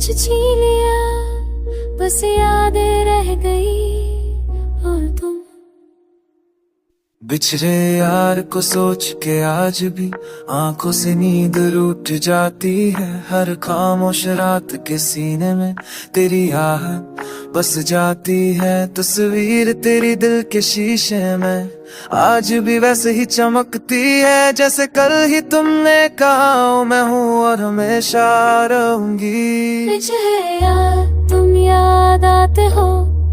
कुछ छीन लिया, बस यादें रह गई और तुम। बिछड़े यार को सोच के आज भी आंखों से नींद रूठ जाती है। हर खामोश रात के सीने में तेरी आहट बस जाती है। तस्वीर तेरी दिल के शीशे में आज भी वैसे ही चमकती है, जैसे कल ही तुमने कहा मैं हूँ और हमेशा रहूंगी। बिछड़े यार तुम याद आते हो,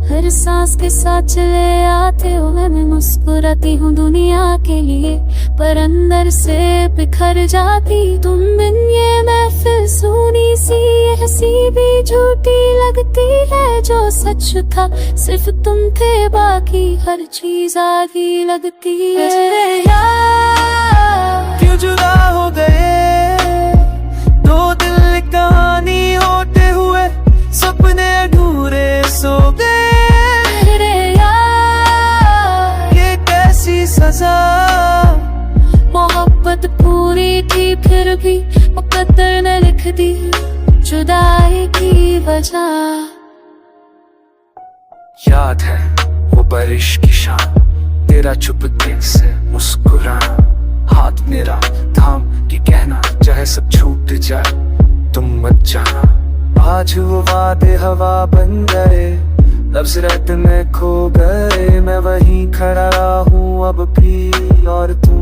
हर सांस के साथ चले आते हो। मैं मुस्कुराती हूँ दुनिया के लिए, पर अंदर से बिखर जाती। तुम बिन ये महफिल सुनी सी, ये हंसी भी झूठी लगती है। जो सच था सिर्फ तुम थे, बाकी हर चीज आधी लगती है। यार क्यों जुदा हो गए दो दिल, कहानी होते हुए सपने अधूरे सो गए। सजा मोहब्बत पूरी थी फिर भी मुकद्दर ने लिख दी जुदाई की वजह। याद है वो बारिश की शाम, तेरा चुपके से मुस्कुराना, हाथ मेरा थाम के कहना चाहे सब छूट जाए तुम मत जाना। आज वो वादे हवा बन गए, लफ्ज़ रात में खो गए। मैं वहीं खड़ा हूँ अब भी और तुम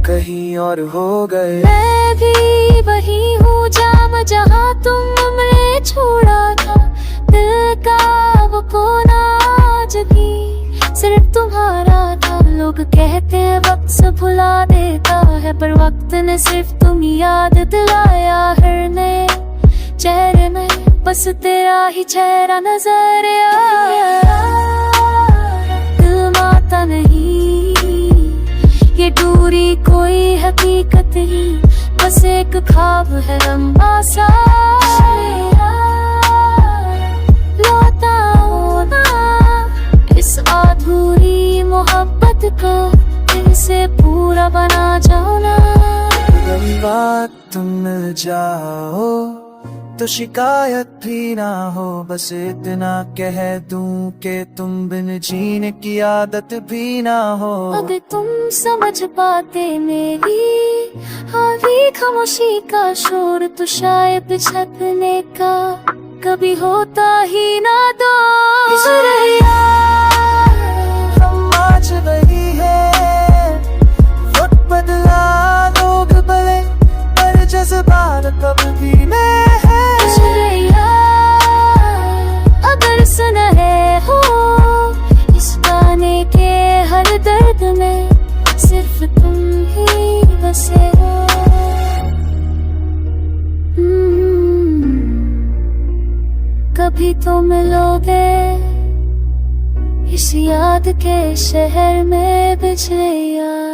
कहीं और हो गए। मैं भी वहीं हूँ जहाँ तुमने छोड़ा था। दिल का वो कोना आज भी सिर्फ तुम्हारा था। लोग कहते हैं वक्त से भुला देता है, पर वक्त ने सिर्फ तुम याद दिलाया। हर नए चेहरे में बस तेरा ही चेहरा नजर आया। दिल माता नहीं, ये दूरी कोई हकीकत नहीं, बस एक ख्वाब है लंबा सा। लौटा हो ना इस अधूरी मोहब्बत को, दिल से पूरा बना जाओ ना। बात तुम मिल जाओ तो शिकायत भी ना हो, बस इतना कह दूं कि तुम बिन जीने की आदत भी ना हो। अगर तुम समझ पाते मेरी हावी खामोशी का शोर, तो शायद छपने का कभी होता ही ना दो। हम आज वही है, वक्त बदला लोग भले, पर जज्बात कभी नहीं है। अगर सुन रहे हो इस गाने के हर दर्द में, सिर्फ तुम ही बसे हो। कभी तो मिलोगे इस याद के शहर में बिछड़े यार।